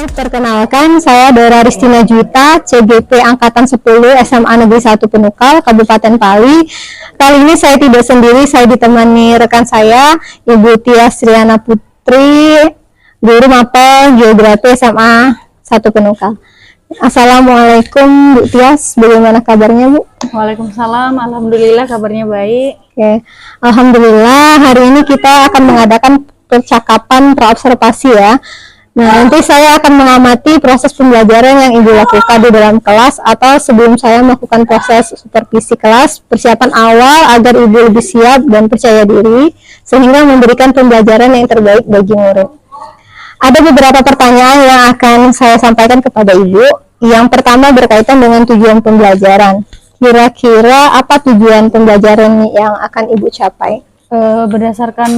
Perkenalkan, saya Dora Ristina Juwita, CGP Angkatan 10 SMA Negeri 1 Penukal, Kabupaten Pali. Kali ini saya tidak sendiri, saya ditemani rekan saya, Ibu Tias Riana Putri, Guru Mapel Geografi SMA 1 Penukal. Assalamualaikum Bu Tias, bagaimana kabarnya Bu? Waalaikumsalam, alhamdulillah kabarnya baik. Oke. Alhamdulillah, hari ini kita akan mengadakan percakapan praobservasi ya. Nah, nanti saya akan mengamati proses pembelajaran yang Ibu lakukan di dalam kelas atau sebelum saya melakukan proses supervisi kelas, persiapan awal agar Ibu lebih siap dan percaya diri, sehingga memberikan pembelajaran yang terbaik bagi murid. Ada beberapa pertanyaan yang akan saya sampaikan kepada Ibu. Yang pertama berkaitan dengan tujuan pembelajaran. Kira-kira apa tujuan pembelajaran yang akan Ibu capai? Berdasarkan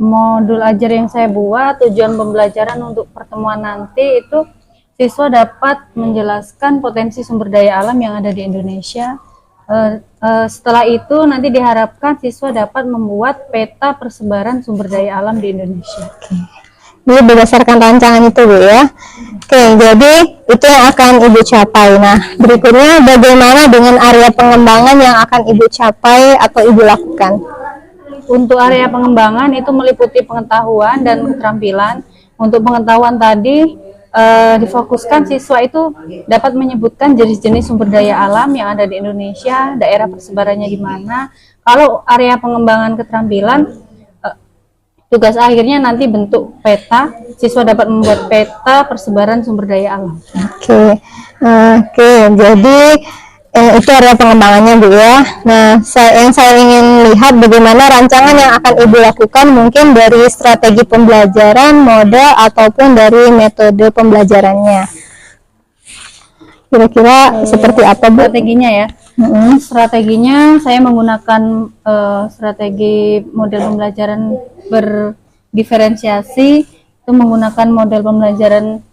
modul ajar yang saya buat, tujuan pembelajaran untuk pertemuan nanti itu siswa dapat menjelaskan potensi sumber daya alam yang ada di Indonesia. Setelah itu nanti diharapkan siswa dapat membuat peta persebaran sumber daya alam di Indonesia. Ini berdasarkan rancangan itu Bu ya. Oke, jadi itu yang akan Ibu capai. Nah, berikutnya bagaimana dengan area pengembangan yang akan Ibu capai atau Ibu lakukan? Untuk area pengembangan itu meliputi pengetahuan dan keterampilan. Untuk pengetahuan tadi difokuskan siswa itu dapat menyebutkan jenis-jenis sumber daya alam yang ada di Indonesia, daerah persebarannya di mana. Kalau area pengembangan keterampilan, tugas akhirnya nanti bentuk peta, siswa dapat membuat peta persebaran sumber daya alam. Oke, jadi itu area pengembangannya Bu ya. Nah, yang saya ingin lihat bagaimana rancangan yang akan Ibu lakukan mungkin dari strategi pembelajaran, model, ataupun dari metode pembelajarannya. Kira-kira seperti apa Bu? Strateginya ya. Strateginya saya menggunakan strategi model pembelajaran berdiferensiasi, itu menggunakan model pembelajaran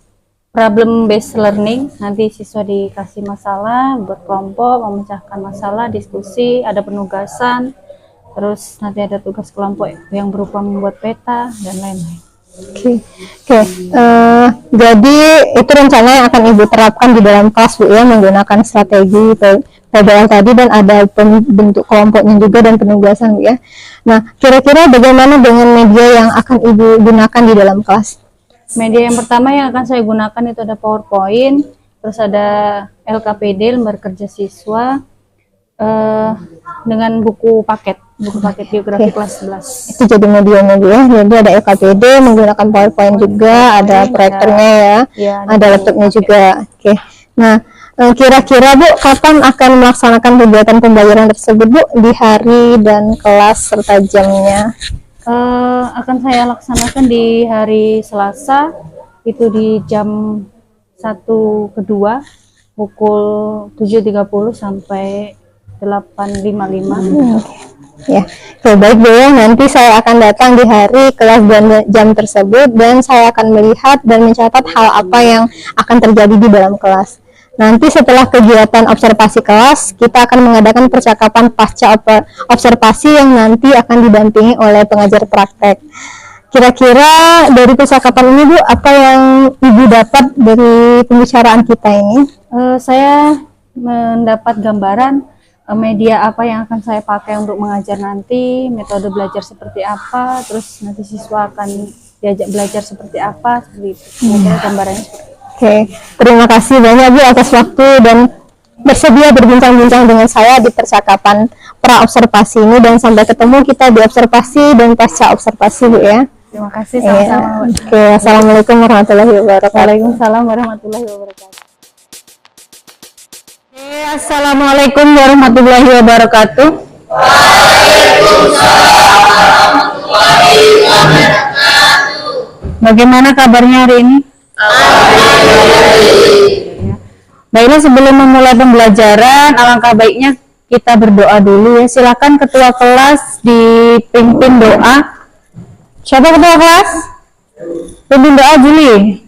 problem based learning. Nanti siswa dikasih masalah, buat kelompok, memecahkan masalah, diskusi, ada penugasan, terus nanti ada tugas kelompok yang berupa membuat peta dan lain-lain. Oke. Jadi itu rencana yang akan Ibu terapkan di dalam kelas Bu ya, menggunakan strategi PBL tadi dan ada bentuk kelompoknya juga dan penugasan Bu ya. Nah, kira-kira bagaimana dengan media yang akan Ibu gunakan di dalam kelas? Media yang pertama yang akan saya gunakan itu ada PowerPoint, terus ada LKPD, lembar kerja siswa, dengan buku paket geografi kelas 11. Itu jadi medianya Bu ya. Jadi ada LKPD, menggunakan PowerPoint juga, ada proyektornya ya, ada laptopnya juga. Oke. Nah, kira-kira Bu, kapan akan melaksanakan kegiatan pembelajaran tersebut Bu, di hari dan kelas serta jamnya? Akan saya laksanakan di hari Selasa, itu di jam 1 ke 2 pukul 7.30 sampai 8.55. Ya, baik Bu ya. Nanti saya akan datang di hari, kelas dan jam tersebut, dan saya akan melihat dan mencatat hal apa yang akan terjadi di dalam kelas. Nanti setelah kegiatan observasi kelas, kita akan mengadakan percakapan pasca observasi yang nanti akan didampingi oleh pengajar praktek. Kira-kira dari percakapan ini Bu, apa yang Ibu dapat dari pembicaraan kita ini? Saya mendapat gambaran media apa yang akan saya pakai untuk mengajar nanti, metode belajar seperti apa, terus nanti siswa akan diajak belajar seperti apa, seperti itu. Kira-kira gambarannya seperti itu. Oke, terima kasih banyak Bu atas waktu dan bersedia berbincang-bincang dengan saya di percakapan pra-observasi ini, dan sampai ketemu kita di observasi dan pasca observasi Bu ya. Terima kasih, sama-sama. Oke, Assalamualaikum warahmatullahi wabarakatuh. Waalaikumsalam warahmatullahi wabarakatuh. Assalamualaikum warahmatullahi wabarakatuh. Waalaikumsalam warahmatullahi wabarakatuh. Bagaimana kabarnya hari ini? Baiklah, sebelum memulai pembelajaran, alangkah baiknya kita berdoa dulu ya. Silakan ketua kelas dipimpin doa. Siapa ketua kelas? Pimpin doa Juli.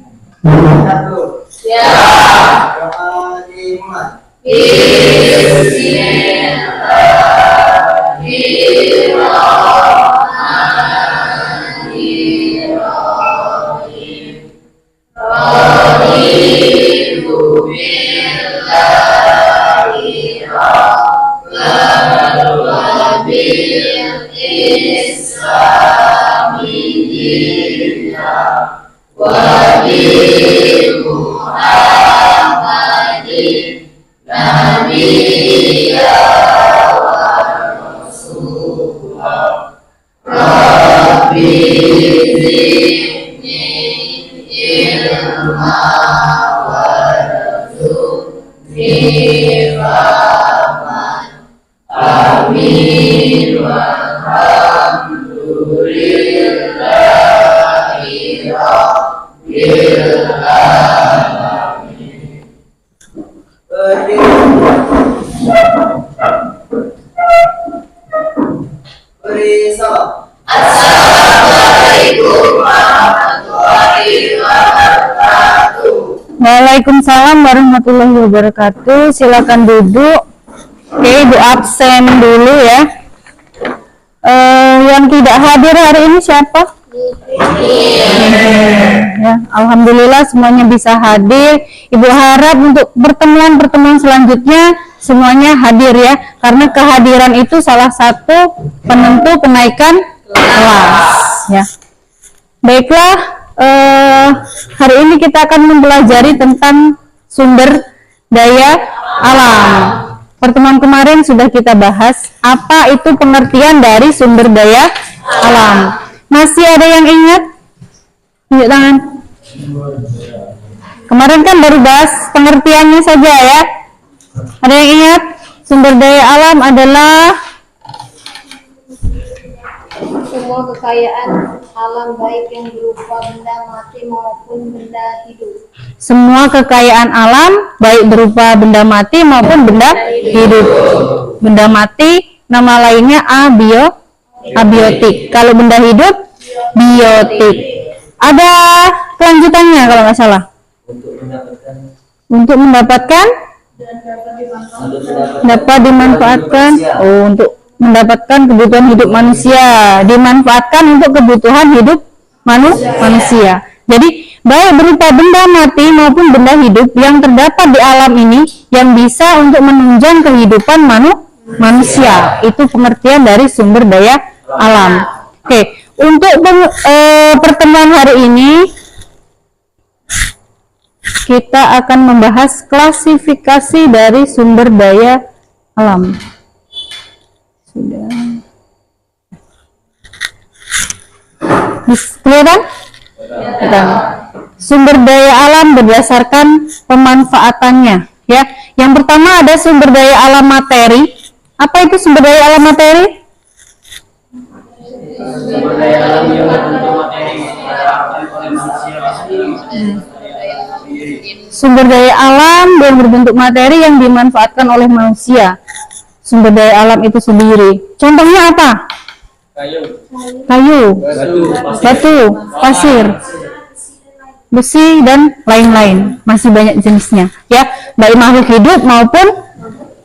Ya. Bismillahirrahmanirrahim. Amin. Walhamdulillahi Rabbil Alamin. Beri salam. Assalamualaikum warahmatullahi wabarakatuh. Waalaikumsalam warahmatullahi wabarakatuh. Silakan duduk. Oke, Ibu absen dulu ya. Yang tidak hadir hari ini siapa? Ya, alhamdulillah semuanya bisa hadir. Ibu harap untuk pertemuan-pertemuan selanjutnya semuanya hadir ya, karena kehadiran itu salah satu penentu kenaikan kelas ya. Baiklah, hari ini kita akan mempelajari tentang sumber daya alam. Pertemuan kemarin sudah kita bahas apa itu pengertian dari sumber daya alam. Masih ada yang ingat? Tunjuk tangan. Kemarin kan baru bahas pengertiannya saja ya. Ada yang ingat? Sumber daya alam adalah semua kekayaan alam baik yang berupa benda mati maupun benda hidup. semua kekayaan alam baik berupa benda mati maupun benda hidup. Benda mati nama lainnya abiotik. Kalau benda hidup biotik. Ada kelanjutannya kalau nggak salah. Untuk mendapatkan dapat dimanfaatkan. Oh, untuk mendapatkan kebutuhan hidup manusia, dimanfaatkan untuk kebutuhan hidup manusia. Jadi baik berupa benda mati maupun benda hidup yang terdapat di alam ini yang bisa untuk menunjang kehidupan manusia. Itu pengertian dari sumber daya alam. Oke, untuk pertemuan hari ini kita akan membahas klasifikasi dari sumber daya alam. Sudah. Kelihatan? Sumber daya alam berdasarkan pemanfaatannya ya. Yang pertama ada sumber daya alam materi. Apa itu sumber daya alam materi? Sumber daya alam yang berbentuk materi oleh manusia sendiri. Sumber daya alam yang berbentuk materi yang dimanfaatkan oleh manusia. Sumber daya alam itu sendiri. Contohnya apa? Kayu, batu, pasir, besi, dan lain-lain. Masih banyak jenisnya ya, baik makhluk hidup maupun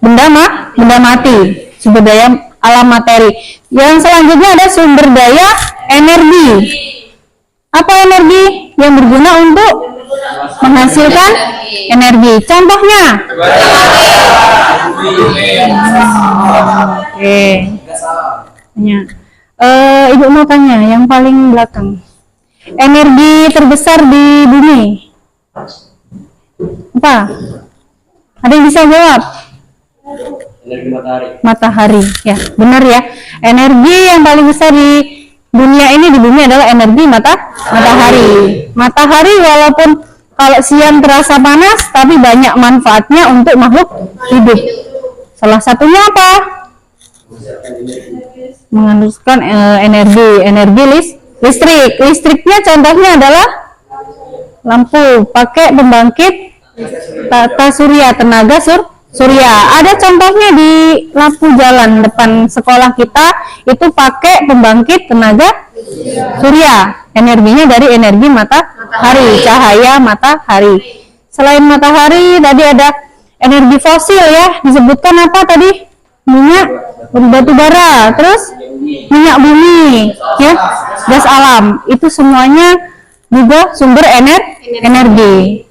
benda mati. Sumber daya alam materi. Yang selanjutnya ada sumber daya energi. Apa energi? Yang berguna untuk menghasilkan energi. Contohnya? Oke. Ibu mau tanya yang paling belakang. Energi terbesar di bumi apa? Ada yang bisa jawab? Energi matahari. Matahari, ya benar ya. Energi yang paling besar di dunia ini di bumi adalah energi matahari. Matahari walaupun kalau siang terasa panas, tapi banyak manfaatnya untuk makhluk hidup. Salah satunya apa? Mengandalkan energi listrik. Listriknya contohnya adalah lampu pakai pembangkit tata surya, tenaga surya. Ada contohnya di lampu jalan depan sekolah kita itu pakai pembangkit tenaga surya. Energinya dari energi matahari, cahaya matahari. Selain matahari tadi ada energi fosil ya, disebutkan apa tadi? Minyak batu bara, terus minyak bumi, ya, gas alam. Itu semuanya juga sumber energi.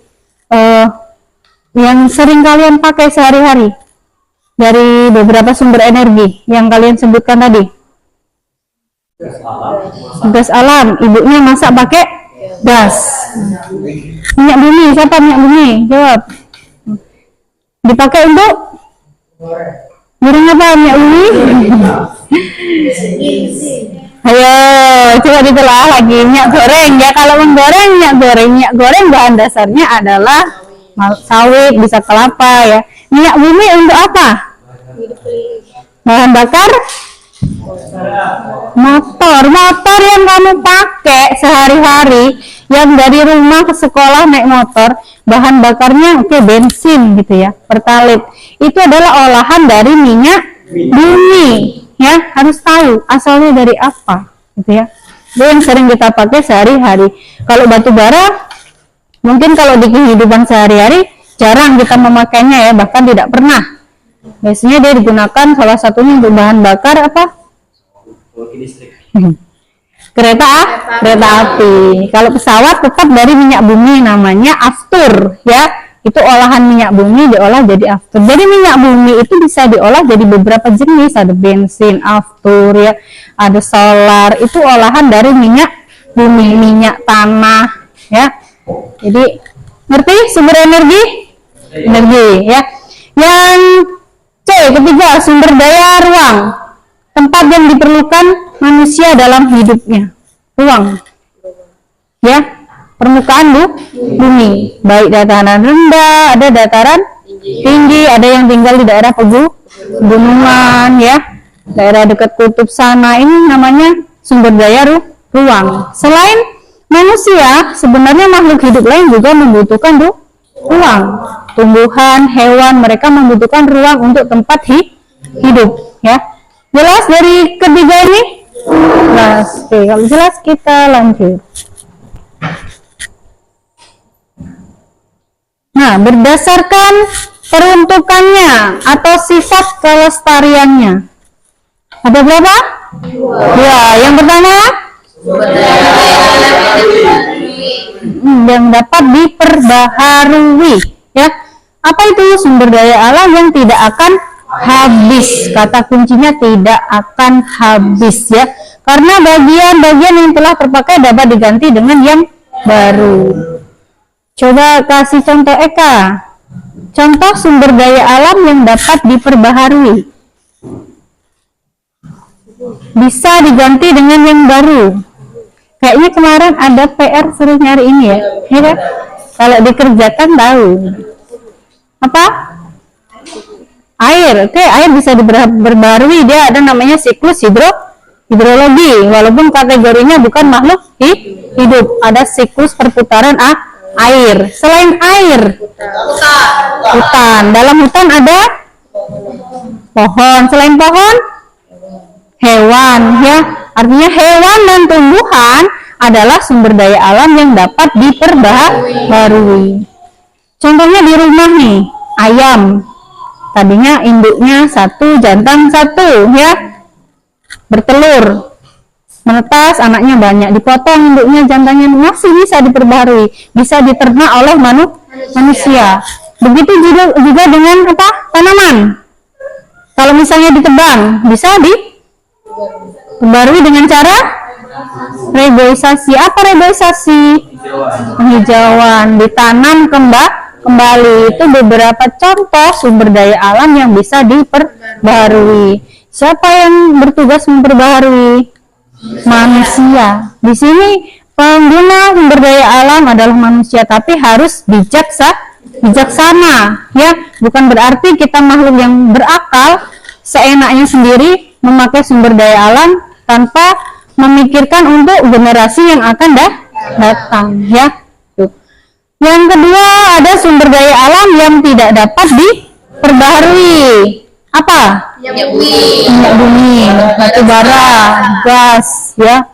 Yang sering kalian pakai sehari-hari dari beberapa sumber energi yang kalian sebutkan tadi. Gas alam, ibunya masak pakai gas. Minyak bumi, siapa minyak bumi? Jawab. Dipakai untuk goreng apa minyak bumi? Ayo, coba ditelah lagi minyak goreng ya. Kalau menggoreng minyak goreng bahan dasarnya adalah sawit, bisa kelapa ya. Minyak bumi untuk apa? Bahan bakar motor yang kamu pakai sehari-hari, yang dari rumah ke sekolah naik motor, bahan bakarnya bensin gitu ya, pertalite. Itu adalah olahan dari minyak bumi ya, harus tahu asalnya dari apa gitu ya. Itu yang sering kita pakai sehari-hari. Kalau batu bara mungkin kalau di kehidupan sehari-hari jarang kita memakainya ya, bahkan tidak pernah. Biasanya dia digunakan salah satunya untuk bahan bakar apa? Kereta api. Kalau pesawat tetap dari minyak bumi, namanya aftur ya. Itu olahan minyak bumi diolah jadi aftur. Jadi minyak bumi itu bisa diolah jadi beberapa jenis, ada bensin, aftur ya, ada solar. Itu olahan dari minyak bumi, minyak tanah ya. Jadi ngerti sumber energi ya. Yang C ketiga, sumber daya ruang, tempat yang diperlukan manusia dalam hidupnya. Ruang ya, permukaan bumi, baik dataran rendah, ada dataran tinggi, ada yang tinggal di daerah pegunungan ya, daerah dekat kutub sana. Ini namanya sumber daya ruang. Selain manusia, sebenarnya makhluk hidup lain juga membutuhkan ruang. Tumbuhan, hewan, mereka membutuhkan ruang untuk tempat hidup ya. Jelas dari ketiga ini? Jelas. Oke, kalau jelas kita lanjut. Nah, berdasarkan peruntukannya atau sifat kelestariannya, ada berapa? Dua. Yang pertama, yang dapat diperbaharui ya. Apa itu sumber daya alam yang tidak akan habis? Kata kuncinya tidak akan habis ya, karena bagian-bagian yang telah terpakai dapat diganti dengan yang baru. Coba kasih contoh Eka, contoh sumber daya alam yang dapat diperbaharui, bisa diganti dengan yang baru. Kayaknya kemarin ada PR suruh nyari ini ya, kan? Kalau dikerjakan tahu apa? Air. Oke, air bisa diperbarui, dia ada namanya siklus hidrologi, walaupun kategorinya bukan makhluk hidup. Ada siklus perputaran air. Selain air, hutan. Dalam hutan ada pohon. Selain pohon, hewan ya. Artinya hewan dan tumbuhan adalah sumber daya alam yang dapat diperbaharui. Contohnya di rumah nih, ayam. Tadinya induknya satu, jantan satu ya, bertelur, menetas, anaknya banyak, dipotong induknya, jantannya, masih bisa diperbaharui, bisa diternak oleh manusia. Begitu juga dengan apa? Tanaman. Kalau misalnya ditebang, bisa diperbaharui dengan cara reboisasi. Apa reboisasi? Penghijauan, ditanam kembali. Itu beberapa contoh sumber daya alam yang bisa diperbaharui. Siapa yang bertugas memperbaharui? Manusia. Di sini pengguna sumber daya alam adalah manusia, tapi harus bijaksana ya. Bukan berarti kita makhluk yang berakal seenaknya sendiri memakai sumber daya alam tanpa memikirkan untuk generasi yang akan datang ya. Yang kedua, ada sumber daya alam yang tidak dapat diperbaharui. Apa? Minyak bumi, batu bara, gas, ya,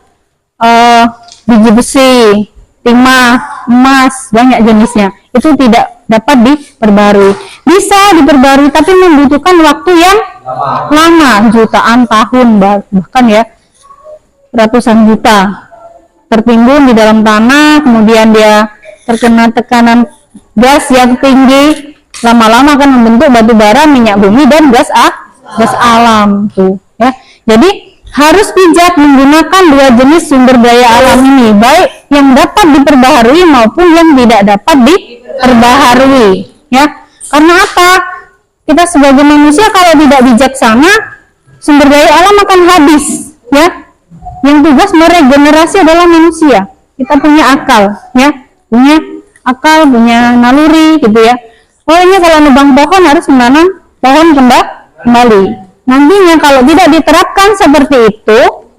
biji besi, timah, emas, banyak jenisnya. Itu tidak dapat diperbarui. Bisa diperbarui, tapi membutuhkan waktu yang lama, jutaan tahun, bahkan ya ratusan juta. Tertimbun di dalam tanah, kemudian dia terkena tekanan gas yang tinggi, lama-lama akan membentuk batu bara, minyak bumi, dan gas alam tuh ya. Jadi harus bijak menggunakan dua jenis sumber daya alam ini, baik yang dapat diperbaharui maupun yang tidak dapat diperbaharui ya. Karena apa? Kita sebagai manusia kalau tidak bijaksana, sumber daya alam akan habis ya. Yang tugas meregenerasi adalah manusia. Kita punya akal ya, punya akal, punya naluri gitu ya. Oh ini kalau nebang pohon harus menanam pohon kembali. Nantinya kalau tidak diterapkan seperti itu,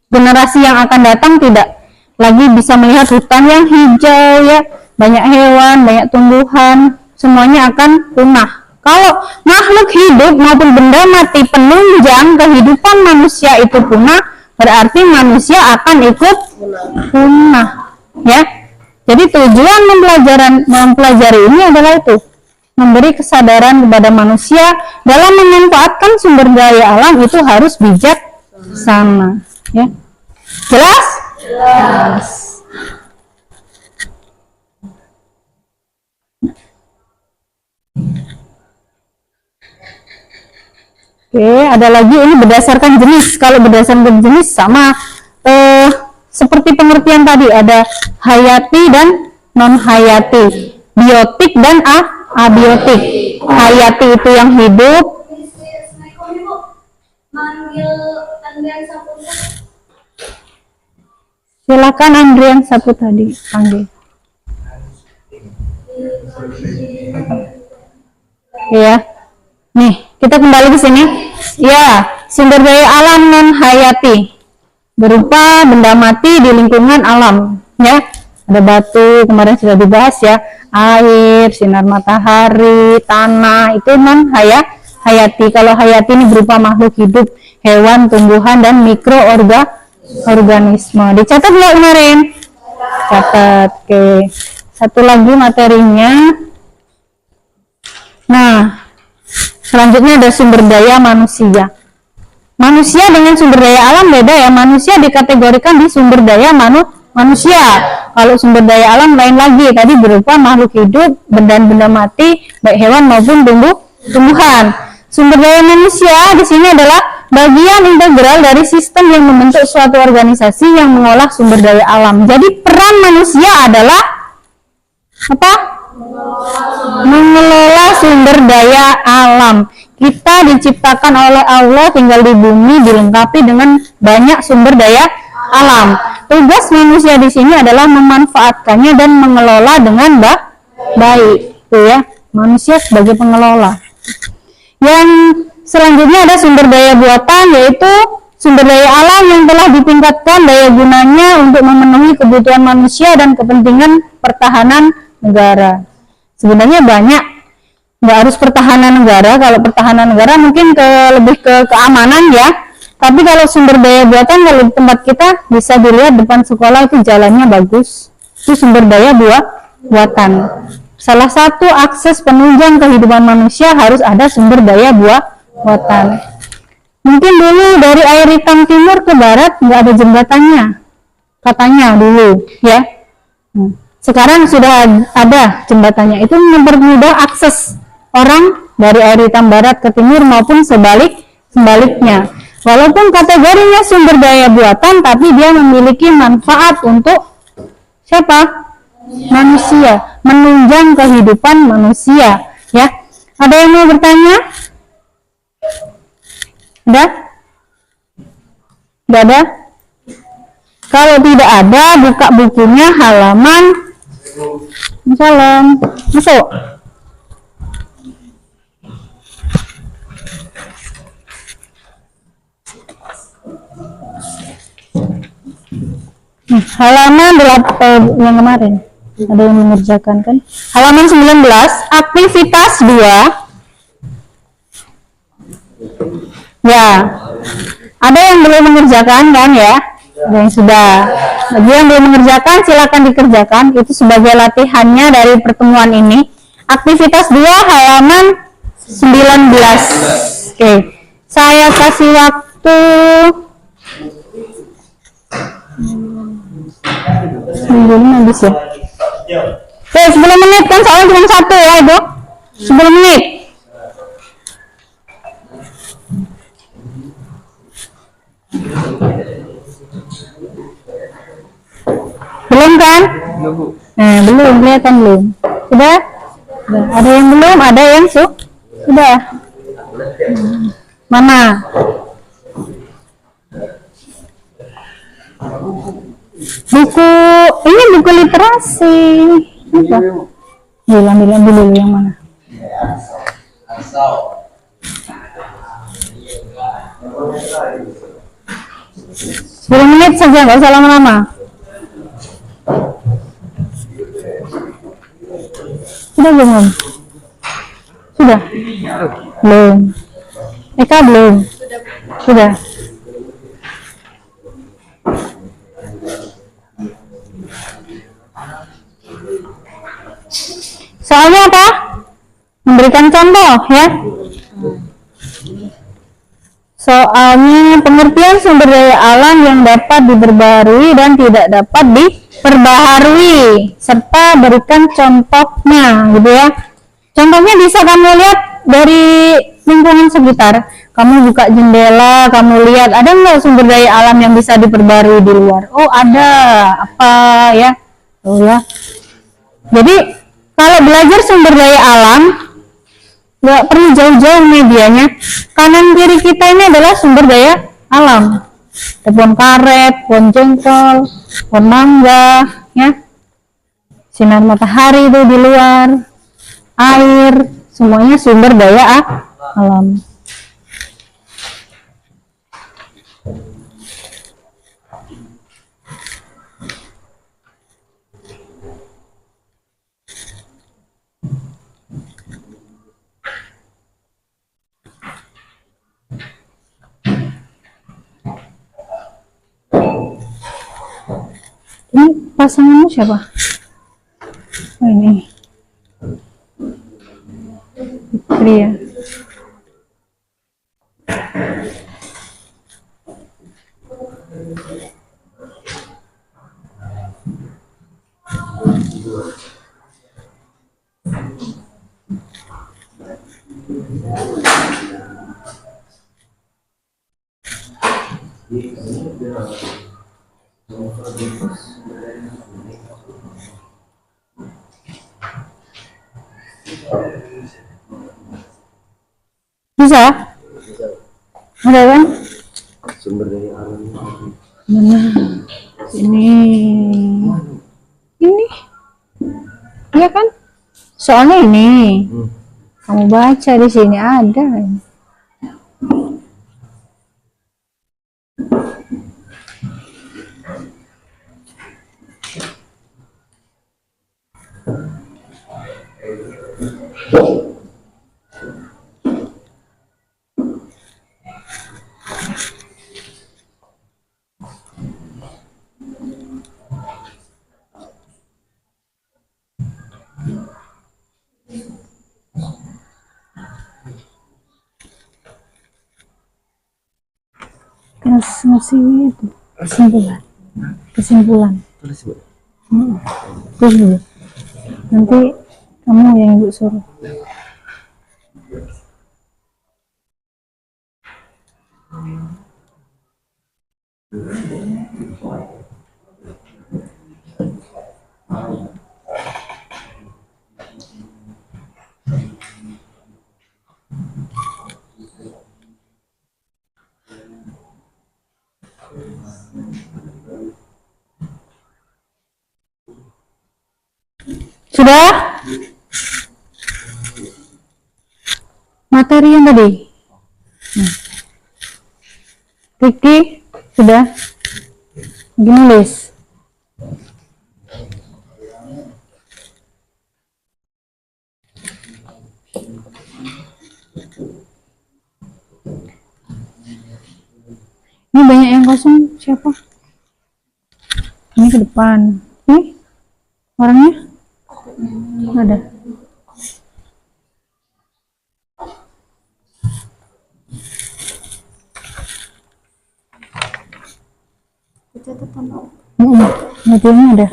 generasi yang akan datang tidak lagi bisa melihat hutan yang hijau ya, banyak hewan, banyak tumbuhan, semuanya akan punah. Kalau makhluk hidup maupun benda mati penunjang kehidupan manusia itu punah, berarti manusia akan ikut punah ya. Jadi tujuan mempelajari ini adalah itu, memberi kesadaran kepada manusia dalam memanfaatkan sumber daya alam itu harus bijaksana ya. Jelas? Jelas. Oke, ada lagi ini berdasarkan jenis. Kalau berdasarkan jenis sama seperti pengertian tadi, ada hayati dan non hayati, biotik dan abiotik. Hayati itu yang hidup. Silakan Andrian satu tadi panggil. Ya, nih kita kembali ke sini. Ya, sumber daya alam non hayati berupa benda mati di lingkungan alam ya. Ada batu, kemarin sudah dibahas ya, air, sinar matahari, tanah, itu non hayati. Kalau hayati ini berupa makhluk hidup, hewan, tumbuhan, dan mikroorganisme. Dicatat nggak kemarin? Catat. Oke, satu lagi materinya. Nah, selanjutnya ada sumber daya manusia. Manusia dengan sumber daya alam beda ya. Manusia dikategorikan di sumber daya manusia. Kalau sumber daya alam lain lagi, tadi berupa makhluk hidup, benda-benda mati, baik hewan maupun tumbuhan. Sumber daya manusia di sini adalah bagian integral dari sistem yang membentuk suatu organisasi yang mengolah sumber daya alam. Jadi peran manusia adalah apa? Mengelola sumber daya alam. Kita diciptakan oleh Allah, tinggal di bumi, dilengkapi dengan banyak sumber daya alam. Tugas manusia di sini adalah memanfaatkannya dan mengelola dengan baik. Itu ya, manusia sebagai pengelola. Yang selanjutnya ada sumber daya buatan, yaitu sumber daya alam yang telah ditingkatkan daya gunanya untuk memenuhi kebutuhan manusia dan kepentingan pertahanan negara. Sebenarnya banyak, nggak harus pertahanan negara. Kalau pertahanan negara mungkin lebih ke keamanan ya. Tapi kalau sumber daya buatan, kalau di tempat kita bisa dilihat depan sekolah itu jalannya bagus, itu sumber daya buatan. Salah satu akses penunjang kehidupan manusia harus ada sumber daya buatan. Mungkin dulu dari air hitam timur ke barat nggak ada jembatannya, katanya dulu ya. Sekarang sudah ada jembatannya, itu mempermudah akses orang dari air hitam barat ke timur maupun sebaliknya. Walaupun kategorinya sumber daya buatan, tapi dia memiliki manfaat untuk siapa? Manusia, menunjang kehidupan manusia ya. Ada yang mau bertanya? Udah? Udah ada? Kalau tidak ada, buka bukunya halaman. Salam. Masuk. Halaman yang kemarin. Ada yang mengerjakan kan? Halaman 19, aktivitas 2. Ya. Ada yang belum mengerjakan kan ya? Ada yang sudah. Bagi yang belum mengerjakan silakan dikerjakan, itu sebagai latihannya dari pertemuan ini. Aktivitas 2 halaman 19. Oke. Saya kasih waktu 9 habis ya. Oke, 10 menit kan soalnya cuma satu ya Ibu. 10 menit. Belum kan? Belum, kelihatan belum. Sudah? Ada yang belum, ada yang sudah. Mana? Buku, ini buku literasi. Apa? Ambil dulu yang mana? 10 menit saja, nggak usah lama-lama. Sudah belum? Sudah? Belum. Eka belum? Sudah. Soalnya apa? Memberikan contoh ya. Soalnya pengertian sumber daya alam yang dapat diperbarui dan tidak dapat diperbaharui serta berikan contohnya gitu ya. Contohnya bisa kamu lihat dari lingkungan sekitar. Kamu buka jendela, kamu lihat ada nggak sumber daya alam yang bisa diperbarui di luar? Oh ada, apa ya? Oh ya. Jadi kalau belajar sumber daya alam nggak perlu jauh-jauh medianya. Kanan kiri kita ini adalah sumber daya alam. Pohon karet, pohon jengkol, pohon mangga, ya. Sinar matahari itu di luar, air, semuanya sumber daya alam. Ini pasanganmu siapa? Oh ini Fitri ya. Bisa? Ada kan? Sumber daya alam. Mana? Ini. Iya kan? Soalnya ini. Kamu baca di sini ada. Ngasih itu kesimpulan. Terus dulu. Nanti kamu yang ibu suruh. Sudah? Materi yang tadi? Riki, sudah? Nulis. Ini banyak yang kosong, siapa? Ini ke depan. Ini orangnya? Ada. Materinya ada.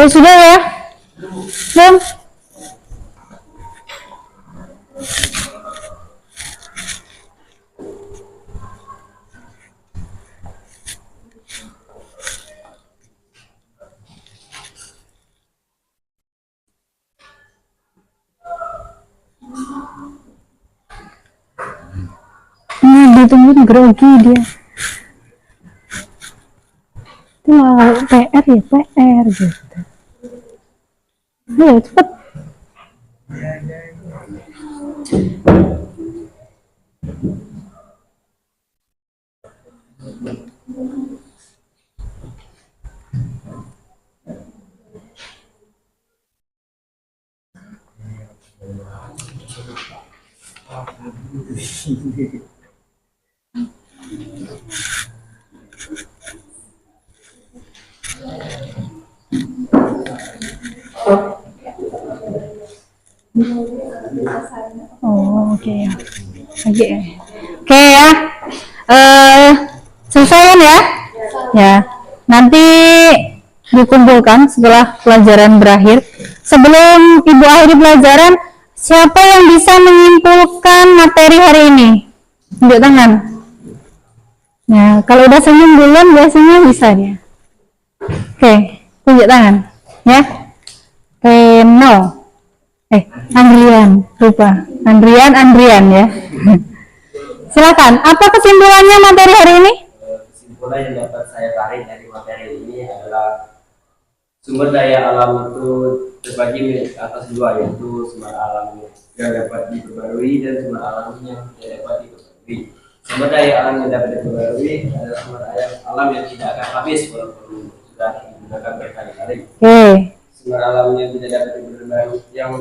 Sudah ya? Belum? ditungguin grogi dia. Wah, PR ya, PR gitu. Ayo cepet. Oh, oke ya. Oke. Oke ya. Selesai kan ya? Ya. Nanti dikumpulkan setelah pelajaran berakhir. Sebelum Ibu akhiri pelajaran, siapa yang bisa menyimpulkan materi hari ini? Tunjuk tangan. Nah, kalau udah senyum duluan biasanya bisa dia. Oke, tunjuk tangan. Ya. Reno. Andrian, lupa. Andrian ya. Silakan. Apa kesimpulannya materi hari ini? Kesimpulan yang dapat saya tarik dari materi ini adalah sumber daya alam itu terbagi atas dua, yaitu sumber alam yang dapat diperbarui dan sumber alam yang tidak dapat diperbarui. Sumber daya alam yang dapat diperbarui adalah sumber daya alam yang tidak akan habis walaupun sudah digunakan berkali-kali. Sumber alam yang tidak dapat diperbarui, yang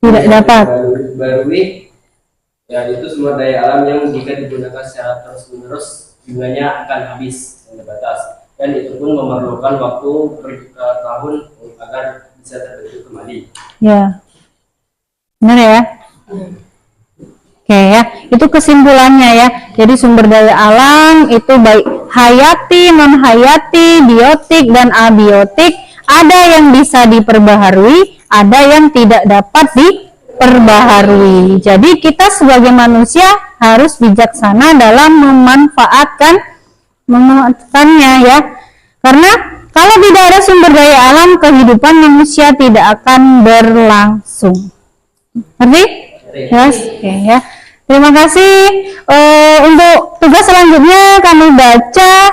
tidak dapat diperbarui, ya itu sumber daya alam yang jika digunakan secara terus-menerus jumlahnya akan habis dan terbatas, dan itu pun memerlukan waktu berjuta-tahun agar bisa terbentuk kembali. Ya, benar ya. Oke ya, itu kesimpulannya ya. Jadi sumber daya alam itu baik hayati, non hayati, biotik dan abiotik. Ada yang bisa diperbaharui, ada yang tidak dapat diperbaharui. Jadi kita sebagai manusia harus bijaksana dalam memanfaatkannya ya. Karena kalau tidak ada sumber daya alam, kehidupan manusia tidak akan berlangsung. Ngerti? Yes, oke ya. Terima kasih. Untuk tugas selanjutnya kami baca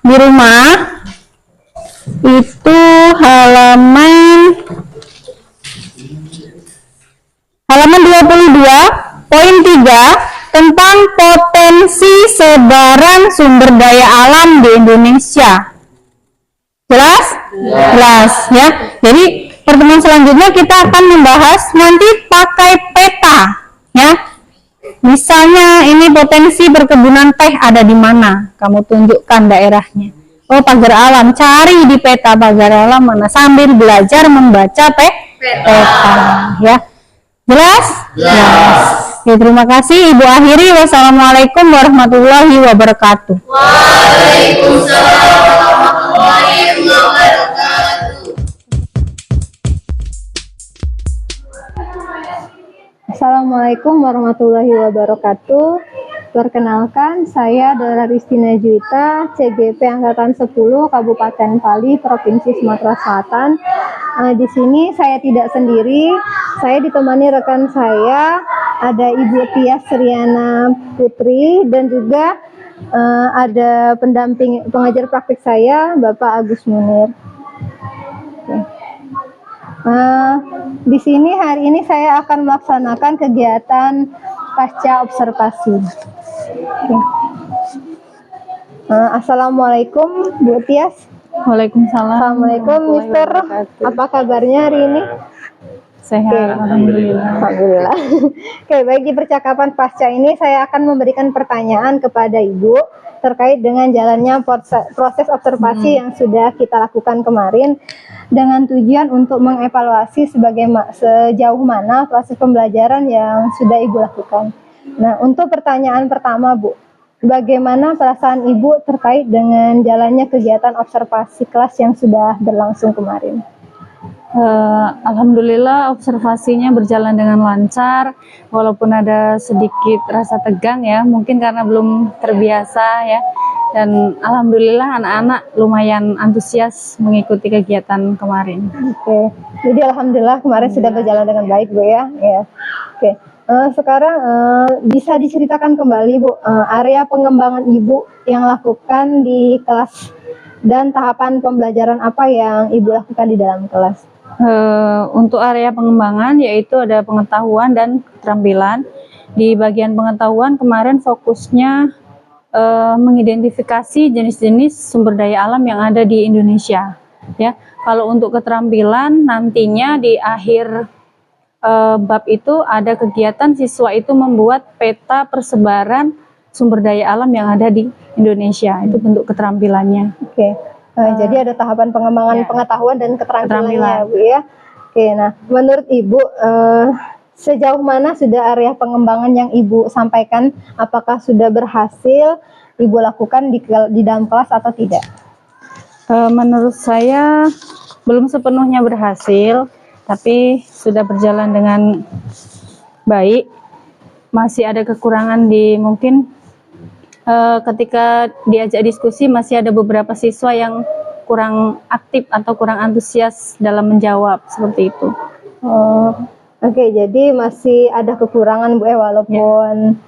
di rumah. Itu halaman 22 poin 3 tentang potensi sebaran sumber daya alam di Indonesia. Jelas? Jelas ya. Jadi pertemuan selanjutnya kita akan membahas nanti pakai peta ya. Misalnya ini potensi perkebunan teh ada di mana? Kamu tunjukkan daerahnya. Oh, pagar alam, cari di peta pagar alam mana sambil belajar membaca peta ya. Jelas? Jelas. Ya, terima kasih Ibu akhiri. Wassalamualaikum warahmatullahi wabarakatuh. Waalaikumsalam warahmatullahi wabarakatuh. Assalamualaikum warahmatullahi wabarakatuh. Perkenalkan, saya Dora Ristina Juwita, CGP Angkatan 10 Kabupaten Pali, Provinsi Sumatera Selatan. Di sini saya tidak sendiri, saya ditemani rekan saya, ada Ibu Tias Riana Putri, dan juga ada pendamping pengajar praktik saya, Bapak Agus Munir. Di sini hari ini saya akan melaksanakan kegiatan pasca observasi. Assalamualaikum Bu Tias. Waalaikumsalam. Assalamualaikum Mister. Apa kabarnya hari ini? Sehat, alhamdulillah. Alhamdulillah. Oke, baik, di percakapan pasca ini saya akan memberikan pertanyaan kepada Ibu terkait dengan jalannya proses observasi yang sudah kita lakukan kemarin dengan tujuan untuk mengevaluasi sejauh mana proses pembelajaran yang sudah Ibu lakukan. Nah, untuk pertanyaan pertama, Bu, bagaimana perasaan Ibu terkait dengan jalannya kegiatan observasi kelas yang sudah berlangsung kemarin? Alhamdulillah observasinya berjalan dengan lancar, walaupun ada sedikit rasa tegang ya, mungkin karena belum terbiasa ya. Dan alhamdulillah anak-anak lumayan antusias mengikuti kegiatan kemarin. Oke, jadi alhamdulillah kemarin sudah berjalan dengan baik Bu ya. Ya. Oke. Sekarang bisa diceritakan kembali Bu, area pengembangan Ibu yang lakukan di kelas dan tahapan pembelajaran apa yang Ibu lakukan di dalam kelas? Untuk area pengembangan yaitu ada pengetahuan dan keterampilan. Di bagian pengetahuan kemarin fokusnya mengidentifikasi jenis-jenis sumber daya alam yang ada di Indonesia. Ya, kalau untuk keterampilan nantinya di akhir bab itu ada kegiatan siswa itu membuat peta persebaran sumber daya alam yang ada di Indonesia. Itu bentuk keterampilannya. Oke. Jadi ada tahapan pengembangan Ya. pengetahuan dan keterampilannya, Keterampilan. Bu ya. Oke, nah menurut Ibu sejauh mana sudah area pengembangan yang Ibu sampaikan? Apakah sudah berhasil Ibu lakukan di dalam kelas atau tidak? Menurut saya belum sepenuhnya berhasil, tapi sudah berjalan dengan baik. Masih ada kekurangan di mungkin ketika diajak diskusi masih ada beberapa siswa yang kurang aktif atau kurang antusias dalam menjawab seperti itu. Oke, jadi masih ada kekurangan Bu ya, walaupun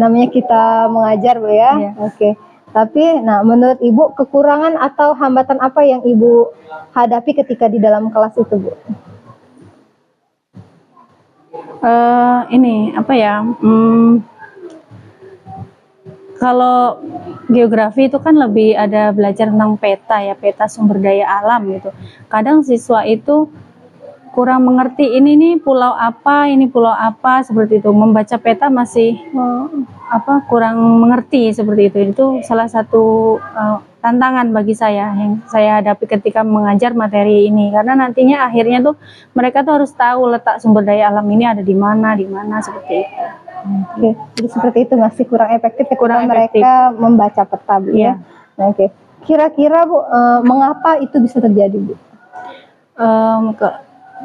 namanya kita mengajar Bu ya. Ya. Oke. Tapi nah menurut Ibu kekurangan atau hambatan apa yang Ibu hadapi ketika di dalam kelas itu Bu? Ini apa ya? Kalau geografi itu kan lebih ada belajar tentang peta ya, peta sumber daya alam gitu. Kadang siswa itu kurang mengerti ini nih pulau apa, ini pulau apa seperti itu. Membaca peta masih kurang mengerti seperti itu. Itu salah satu tantangan bagi saya yang saya hadapi ketika mengajar materi ini. Karena nantinya akhirnya tuh mereka tuh harus tahu letak sumber daya alam ini ada di mana seperti itu. Oke, jadi seperti itu masih kurang efektif ketika Kurang efektif. mereka membaca peta Bu ya. Iya. Nah, oke. Kira-kira Bu, mengapa itu bisa terjadi Bu?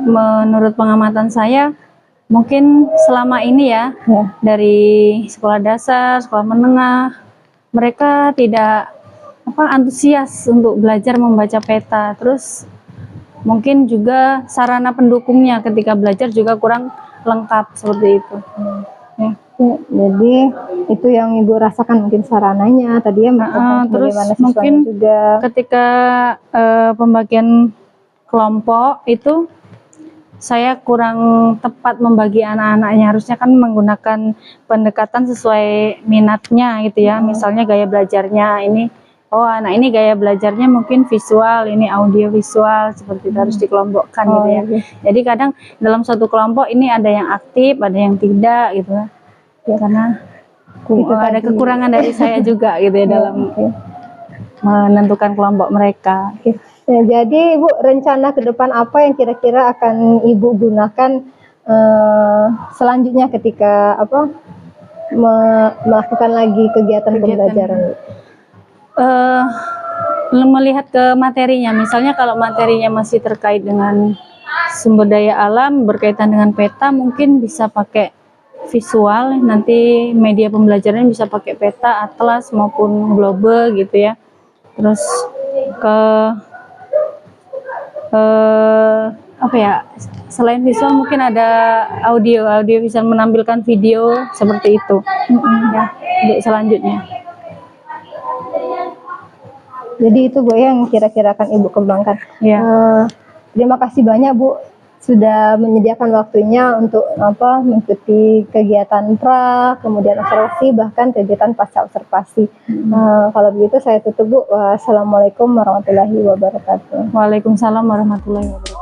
Menurut pengamatan saya, mungkin selama ini ya, dari sekolah dasar, sekolah menengah, mereka tidak antusias untuk belajar membaca peta. Terus mungkin juga sarana pendukungnya ketika belajar juga kurang lengkap seperti itu. Ya. Jadi itu yang Ibu rasakan mungkin sarananya tadi ya, Terus bagaimana siswanya mungkin juga. ketika pembagian kelompok itu saya kurang tepat membagi anak-anaknya. Harusnya kan menggunakan pendekatan sesuai minatnya gitu ya. Misalnya gaya belajarnya ini, anak ini gaya belajarnya mungkin visual, ini audio visual, seperti itu harus dikelompokkan gitu ya. Jadi kadang dalam suatu kelompok ini ada yang aktif, ada yang tidak gitu ya. Karena ada kekurangan dari saya juga gitu ya dalam menentukan kelompok mereka. Nah, jadi Ibu rencana ke depan apa yang kira-kira akan Ibu gunakan selanjutnya ketika melakukan lagi kegiatan pembelajaran? Melihat ke materinya, misalnya kalau materinya masih terkait dengan sumber daya alam berkaitan dengan peta, mungkin bisa pakai visual. Nanti media pembelajarannya bisa pakai peta, atlas maupun globe gitu ya. Terus selain visual mungkin ada audio bisa menampilkan video seperti itu ya untuk selanjutnya. Jadi itu Bu yang kira-kira akan Ibu kembangkan. Ya. Terima kasih banyak Bu sudah menyediakan waktunya untuk mengikuti kegiatan pra, kemudian observasi, bahkan kegiatan pasca observasi. Kalau begitu saya tutup Bu. Wassalamualaikum warahmatullahi wabarakatuh. Waalaikumsalam warahmatullahi wabarakatuh.